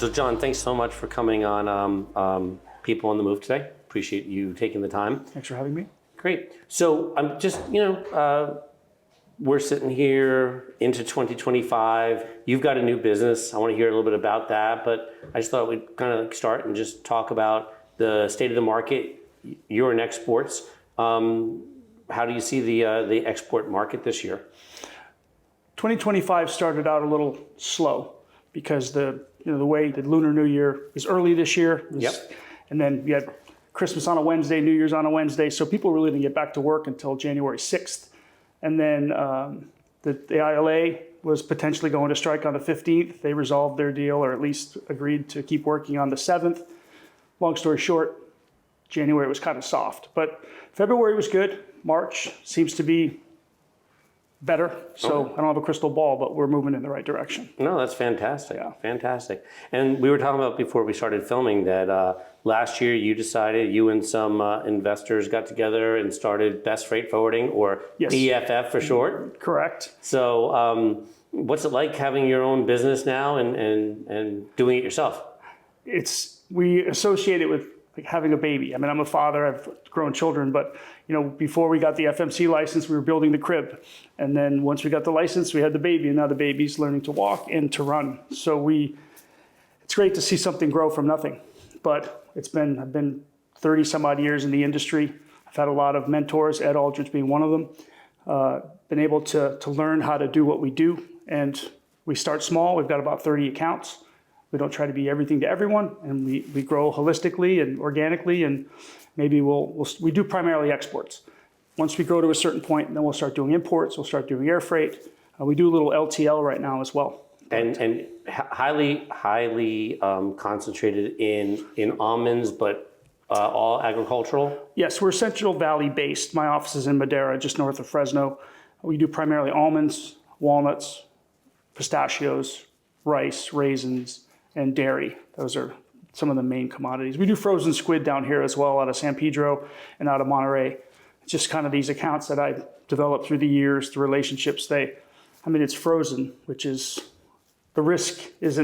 So John, thanks so much for coming on People on the Move today. Appreciate you taking the time. Thanks for having me. Great. So I'm just, we're sitting here into 2025. You've got a new business. I want to hear a little bit about that, but I just thought we'd kind of start and just talk about the state of the market. You're in exports. How do you see the export market this year? 2025 started out a little slow because the way the Lunar New Year is early this year. Yep. And then you had Christmas on a Wednesday, New Year's on a Wednesday, so people really didn't get back to work until January 6th. And then the ILA was potentially going to strike on the 15th. They resolved their deal, or at least agreed to keep working on the 7th. Long story short, January was kind of soft, but February was good. March seems to be better. So I don't have a crystal ball, but we're moving in the right direction. No, that's fantastic. Yeah. Fantastic. And we were talking about before we started filming that last year you and some investors got together and started Best Freight Forwarding, or Yes. BFF for short. Correct. So what's it like having your own business now and doing it yourself? We associate it with like having a baby. I mean, I'm a father, I've grown children, but before we got the FMC license, we were building the crib. And then once we got the license, we had the baby, and now the baby's learning to walk and to run. So it's great to see something grow from nothing. But I've been 30 some odd years in the industry. I've had a lot of mentors, Ed Aldrich being one of them. Been able to learn how to do what we do. And we start small. We've got about 30 accounts. We don't try to be everything to everyone, and we grow holistically and organically, and maybe we do primarily exports. Once we grow to a certain point, then we'll start doing imports, we'll start doing air freight. We do a little LTL right now as well. And highly concentrated in almonds, but all agricultural? Yes, we're Central Valley based. My office is in Madera, just north of Fresno. We do primarily almonds, walnuts, pistachios, rice, raisins, and dairy. Those are some of the main commodities. We do frozen squid down here as well, out of San Pedro and out of Monterey. It's just kind of these accounts that I've developed through the years, the relationships. It's frozen, which is, the risk it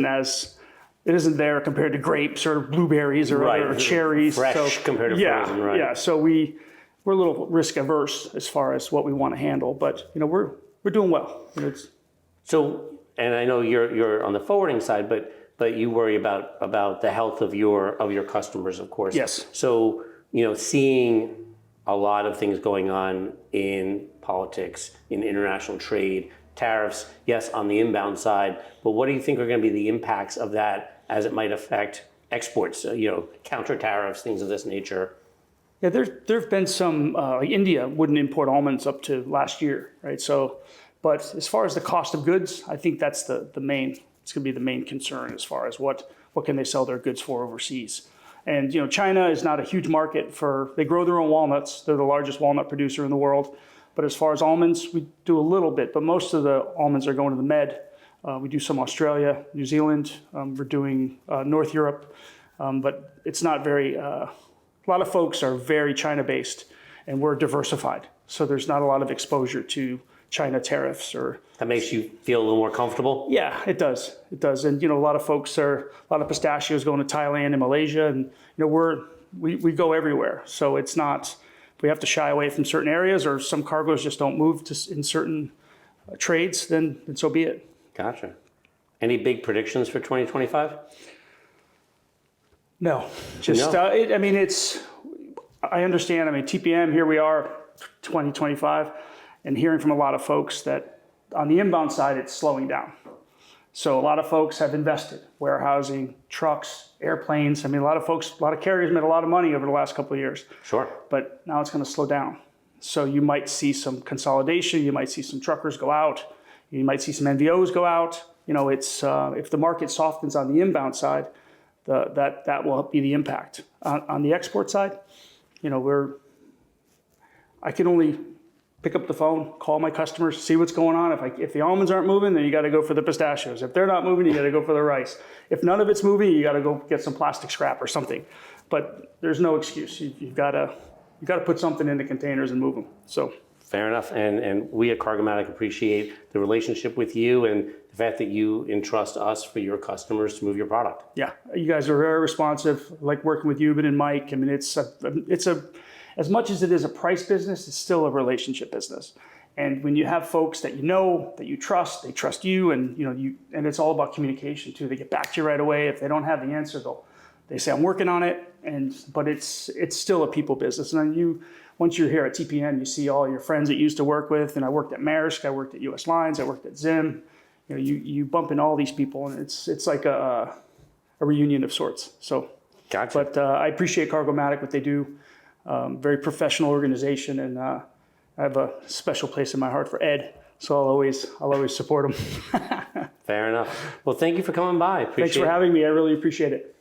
isn't there compared to grapes or blueberries or cherries. Fresh compared to frozen, right? Yeah, so we're a little risk averse as far as what we want to handle, but we're doing well. And I know you're on the forwarding side, but you worry about the health of your customers, of course. Yes. So, seeing a lot of things going on in politics, in international trade, tariffs, yes, on the inbound side, but what do you think are going to be the impacts of that as it might affect exports, counter tariffs, things of this nature? Yeah, there have been some, like India wouldn't import almonds up to last year, right? So, but as far as the cost of goods, I think that's it's going to be the main concern as far as what can they sell their goods for overseas. And China is not a huge market they grow their own walnuts. They're the largest walnut producer in the world. But as far as almonds, we do a little bit, but most of the almonds are going to the Med. We do some Australia, New Zealand. We're doing North Europe, but it's not very, a lot of folks are very China-based, and we're diversified. So there's not a lot of exposure to China tariffs That makes you feel a little more comfortable? Yeah, it does. It does. And a lot of pistachios going to Thailand and Malaysia, and we go everywhere. So it's not, we have to shy away from certain areas, or some cargoes just don't move in certain trades, then so be it. Gotcha. Any big predictions for 2025? No, just No. I understand. TPM, here we are, 2025. And hearing from a lot of folks that on the inbound side, it's slowing down. So a lot of folks have invested, warehousing, trucks, airplanes. A lot of carriers made a lot of money over the last couple of years. Sure. But now it's going to slow down. So you might see some consolidation. You might see some truckers go out. You might see some NVOs go out. If the market softens on the inbound side, that will be the impact. On the export side, I can only pick up the phone, call my customers, see what's going on. If the almonds aren't moving, then you got to go for the pistachios. If they're not moving, you got to go for the rice. If none of it's moving, you got to go get some plastic scrap or something. But there's no excuse. You've got to put something in the containers and move them. So Fair enough. And we at Cargomatic appreciate the relationship with you and the fact that you entrust us for your customers to move your product. Yeah, you guys are very responsive. I like working with Euban and Mike. I mean, it's as much as it is a price business, it's still a relationship business. And when you have folks that you know, that you trust, they trust you, and and it's all about communication too. They get back to you right away. If they don't have the answer, they say, I'm working on it. But it's still a people business. And once you're here at TPN, you see all your friends that you used to work with. And I worked at Maersk, I worked at US Lines, I worked at Zim. You bump into all these people, and it's like a reunion of sorts. So, Gotcha. But I appreciate Cargomatic, what they do. Very professional organization, and I have a special place in my heart for Ed. So I'll always support him. Fair enough. Well, thank you for coming by. Thanks for having me. I really appreciate it.